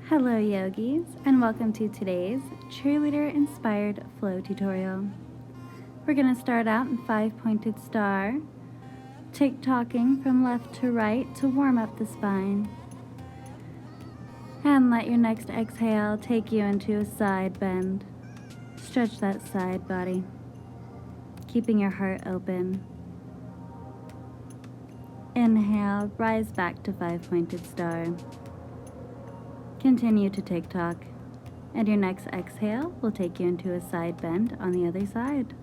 Hello yogis, and welcome to today's cheerleader inspired flow tutorial. We're going to start out in 5-pointed star, tick-tocking from left to right to warm up the spine. And let your next exhale take you into a side bend. Stretch that side body, keeping your heart open. Inhale, rise back to 5-pointed star. Continue to tick-tock, and your next exhale will take you into a side bend on the other side.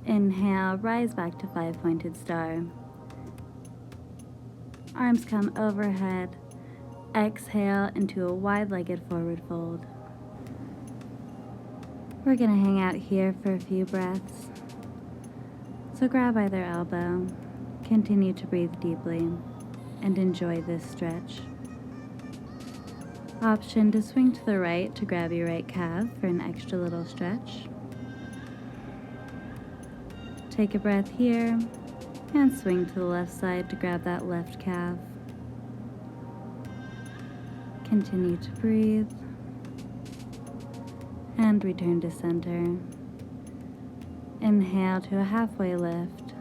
Inhale, rise back to 5-pointed star. Arms come overhead. Exhale into a wide-legged forward fold. We're going to hang out here for a few breaths. So grab either elbow, continue to breathe deeply, and enjoy this stretch. Option to swing to the right to grab your right calf for an extra little stretch. Take a breath here and swing to the left side to grab that left calf. Continue to breathe and return to center. Inhale to a halfway lift.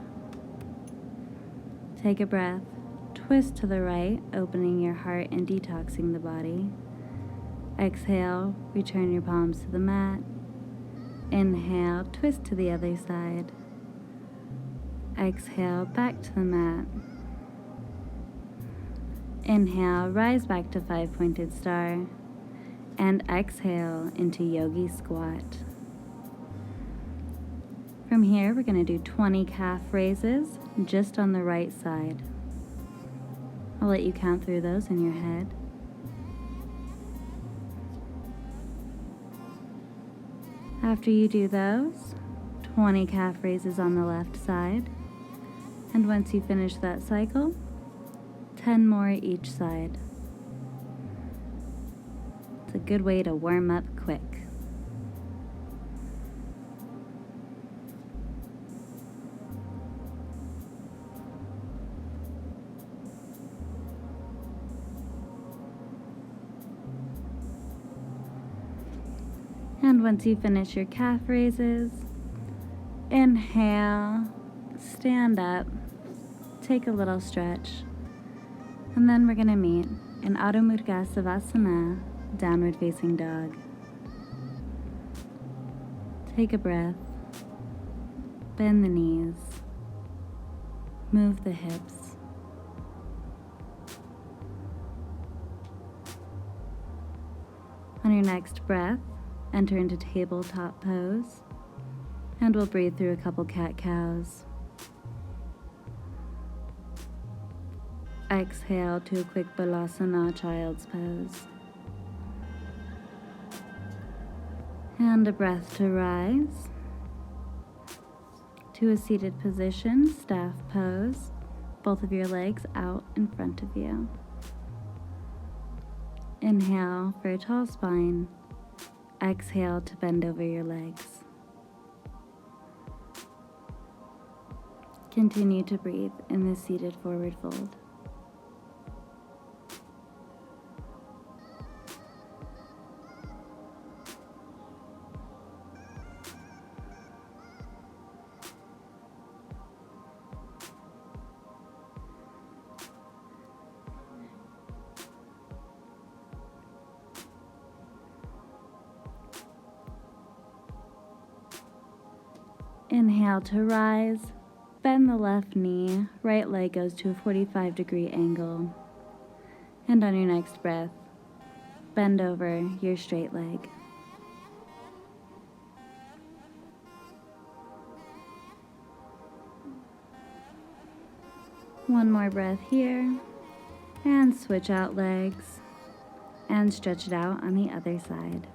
Take a breath. Twist to the right, opening your heart and detoxing the body. Exhale, return your palms to the mat. Inhale, twist to the other side. Exhale, back to the mat. Inhale, rise back to 5-pointed star. And exhale into yogi squat. From here, we're going to do 20 calf raises just on the right side. I'll let you count through those in your head. After you do those, 20 calf raises on the left side. And once you finish that cycle, 10 more each side. It's a good way to warm up quick. And once you finish your calf raises, inhale, stand up, take a little stretch, and then we're going to meet in Adho Mudra Savasana, downward facing dog. Take a breath, bend the knees, move the hips. On your next breath, enter into tabletop pose, and we'll breathe through a couple cat-cows. Exhale to a quick balasana, child's pose. And a breath to rise to a seated position, staff pose, both of your legs out in front of you. Inhale for a tall spine. Exhale to bend over your legs. Continue to breathe in the seated forward fold. Inhale to rise, bend the left knee, right leg goes to a 45-degree angle. And on your next breath, bend over your straight leg. One more breath here, and switch out legs, and stretch it out on the other side.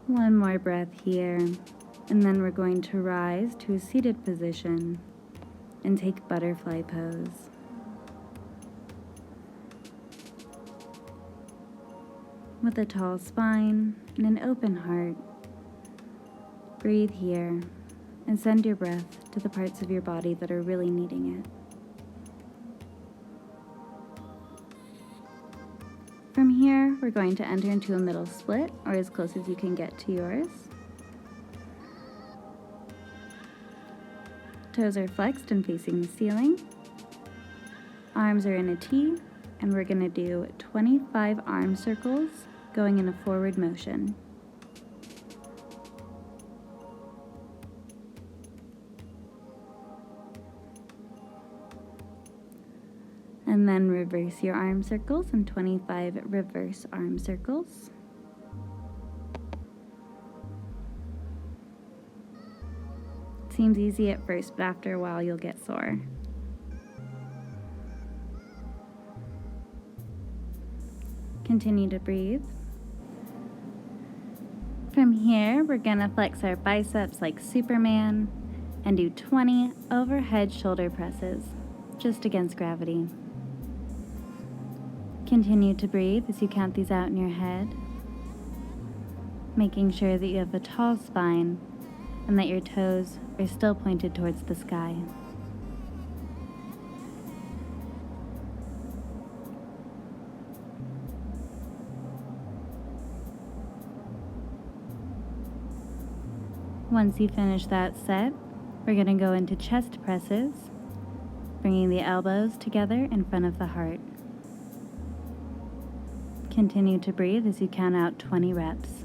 One more breath here, and then we're going to rise to a seated position and take butterfly pose. with a tall spine and an open heart. Breathe here and send your breath to the parts of your body that are really needing it. From here, we're going to enter into a middle split, or as close as you can get to yours. Toes are flexed and facing the ceiling. Arms are in a T, and we're going to do 25 arm circles going in a forward motion. And then reverse your arm circles and 25 reverse arm circles. Seems easy at first, but after a while you'll get sore. Continue to breathe. From here, we're gonna flex our biceps like Superman and do 20 overhead shoulder presses, just against gravity. Continue to breathe as you count these out in your head, making sure that you have a tall spine and that your toes are still pointed towards the sky. Once you finish that set, we're going to go into chest presses, bringing the elbows together in front of the heart. Continue to breathe as you count out 20 reps.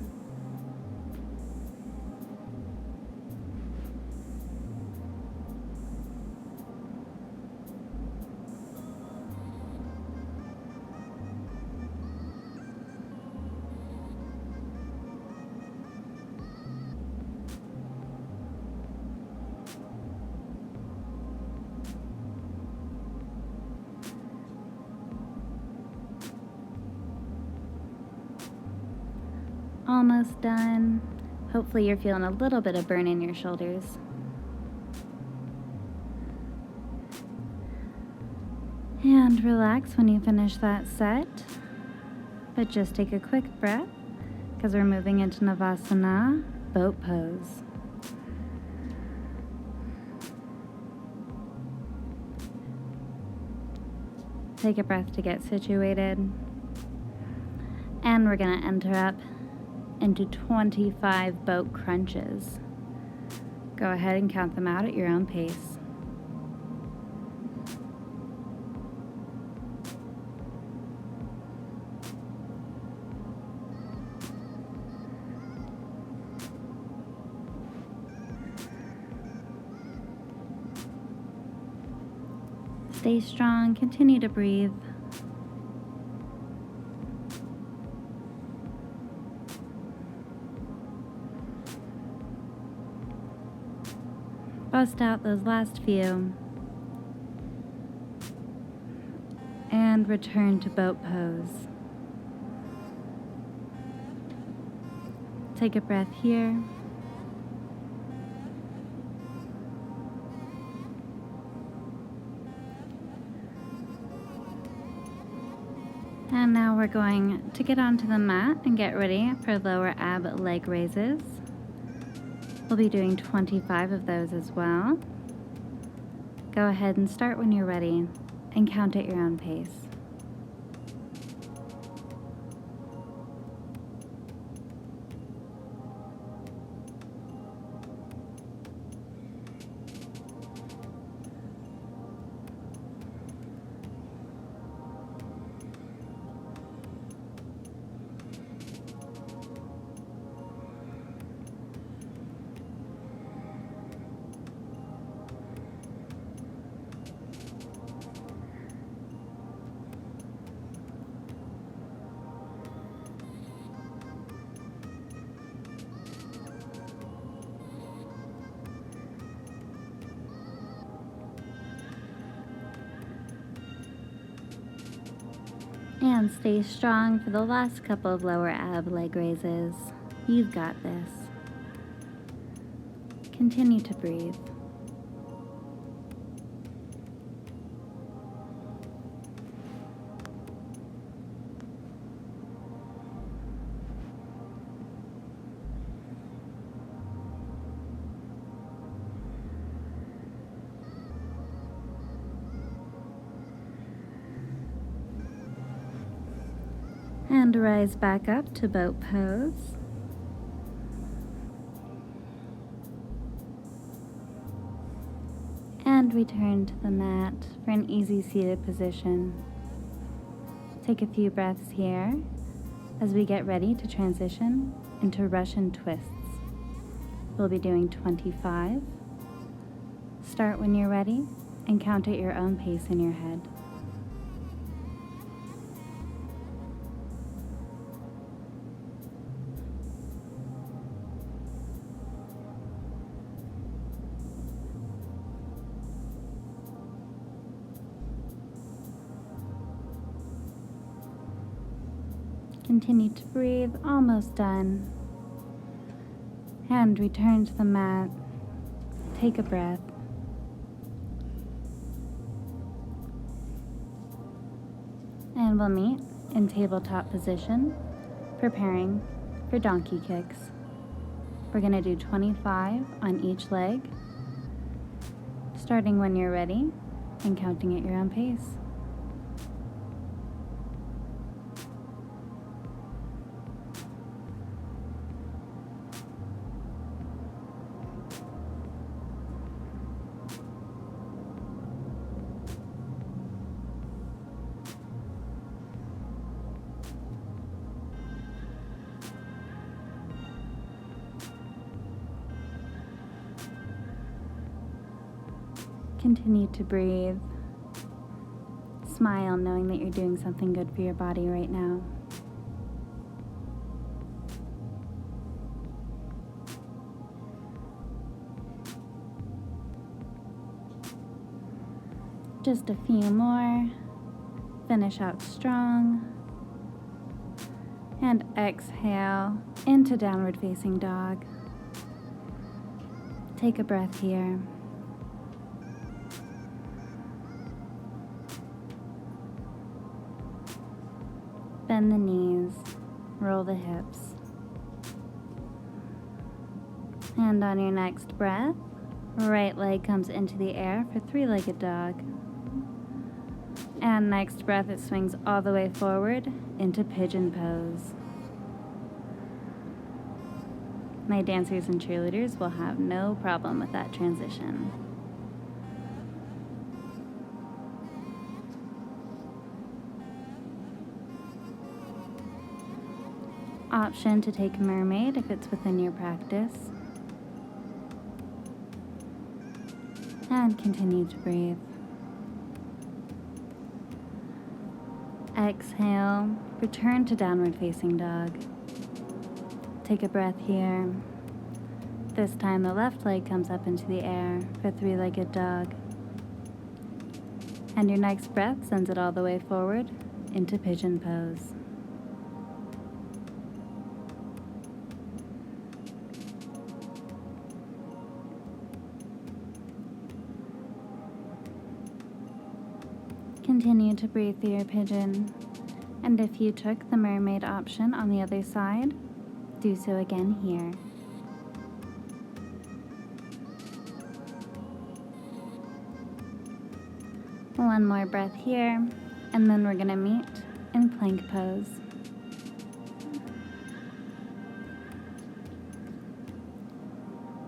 Almost done. Hopefully you're feeling a little bit of burn in your shoulders. And relax when you finish that set. But just take a quick breath because we're moving into Navasana, boat pose. Take a breath to get situated. And we're going to enter up into 25 boat crunches. Go ahead and count them out at your own pace. Stay strong, continue to breathe. Bust out those last few. And return to boat pose. Take a breath here. And now we're going to get onto the mat and get ready for lower ab leg raises. We'll be doing 25 of those as well. Go ahead and start when you're ready and count at your own pace. And stay strong for the last couple of lower ab leg raises. You've got this. Continue to breathe. And rise back up to boat pose. And return to the mat for an easy seated position. Take a few breaths here as we get ready to transition into Russian twists. We'll be doing 25. Start when you're ready and count at your own pace in your head. Continue to breathe, almost done. And return to the mat. Take a breath. And we'll meet in tabletop position, preparing for donkey kicks. We're going to do 25 on each leg, starting when you're ready and counting at your own pace. Continue to breathe. Smile, knowing that you're doing something good for your body right now. Just a few more. Finish out strong. And exhale into downward facing dog. Take a breath here. Bend the knees, roll the hips. And on your next breath, right leg comes into the air for three-legged dog. And next breath, it swings all the way forward into pigeon pose. My dancers and cheerleaders will have no problem with that transition. Option to take mermaid if it's within your practice. And continue to breathe. Exhale, return to downward facing dog. Take a breath here. This time the left leg comes up into the air for three-legged dog. And your next breath sends it all the way forward into pigeon pose. Continue to breathe through your pigeon, and if you took the mermaid option on the other side, do so again here. One more breath here, and then we're going to meet in plank pose.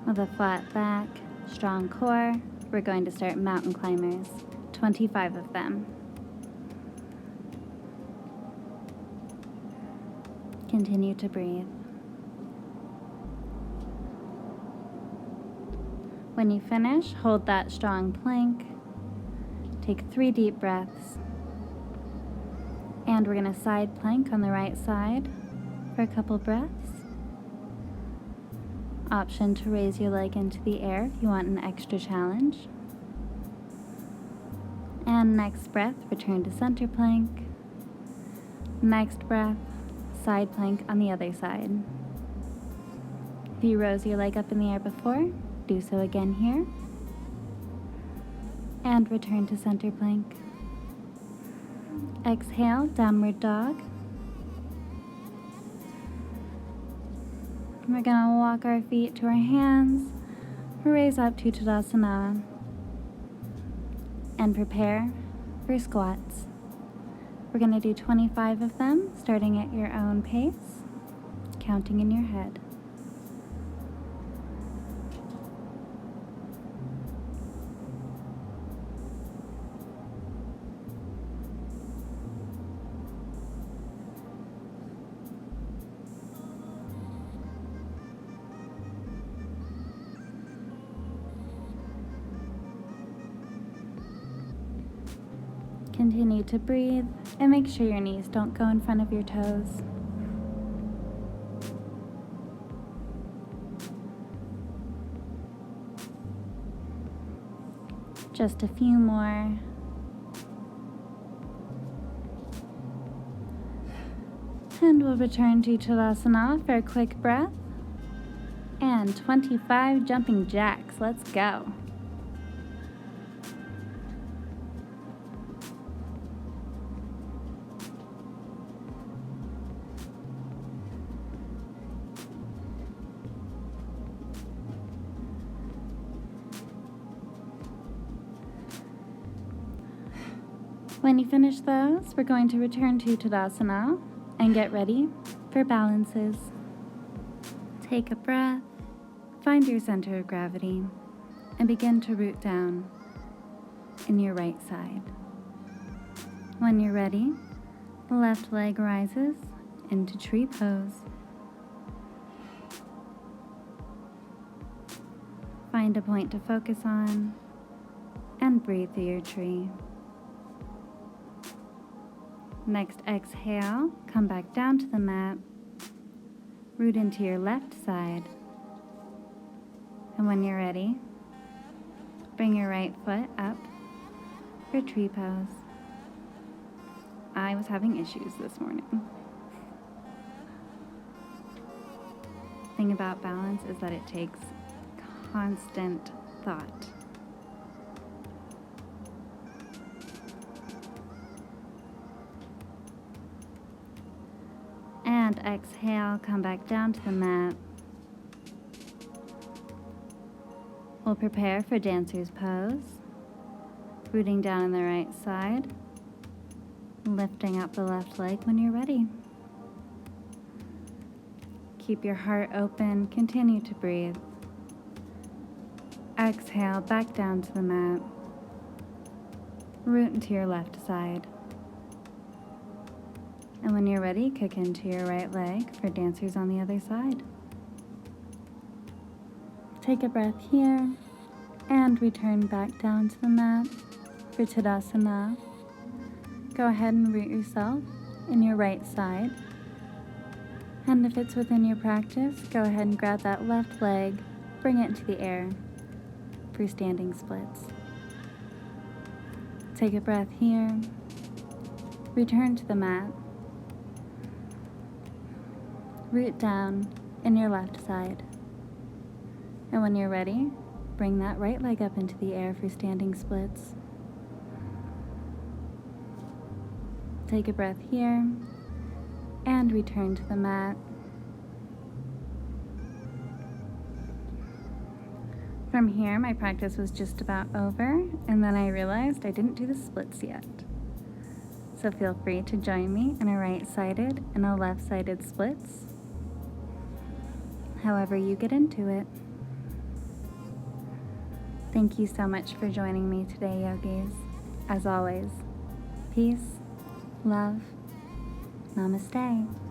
With a flat back, strong core, we're going to start mountain climbers, 25 of them. Continue to breathe. When you finish, hold that strong plank. Take 3 deep breaths. And we're going to side plank on the right side for a couple breaths. Option to raise your leg into the air if you want an extra challenge. And next breath, return to center plank. Next breath, side plank on the other side. If you rose your leg up in the air before, do so again here. And return to center plank. Exhale, downward dog. We're going to walk our feet to our hands, raise up to Tadasana, and prepare for squats. We're going to do 25 of them, starting at your own pace, counting in your head. Continue to breathe and make sure your knees don't go in front of your toes. Just a few more. And we'll return to Tadasana for a quick breath. And 25 jumping jacks. Let's go. When you finish those, we're going to return to Tadasana and get ready for balances. Take a breath, find your center of gravity, and begin to root down in your right side. When you're ready, the left leg rises into tree pose. Find a point to focus on and breathe through your tree. Next, exhale, come back down to the mat, root into your left side, and when you're ready, bring your right foot up for tree pose. I was having issues this morning. The thing about balance is that it takes constant thought. And exhale, come back down to the mat. We'll prepare for dancer's pose, rooting down on the right side, lifting up the left leg when you're ready. Keep your heart open, continue to breathe. Exhale, back down to the mat. Root into your left side. And when you're ready, kick into your right leg for dancers on the other side. Take a breath here and return back down to the mat for Tadasana. Go ahead and root yourself in your right side. And if it's within your practice, go ahead and grab that left leg, bring it into the air for standing splits. Take a breath here. Return to the mat. Root down in your left side. And when you're ready, bring that right leg up into the air for standing splits. Take a breath here and return to the mat. From here, my practice was just about over, and then I realized I didn't do the splits yet. So feel free to join me in a right-sided and a left-sided splits, however you get into it. Thank you so much for joining me today, yogis. As always, peace, love, namaste.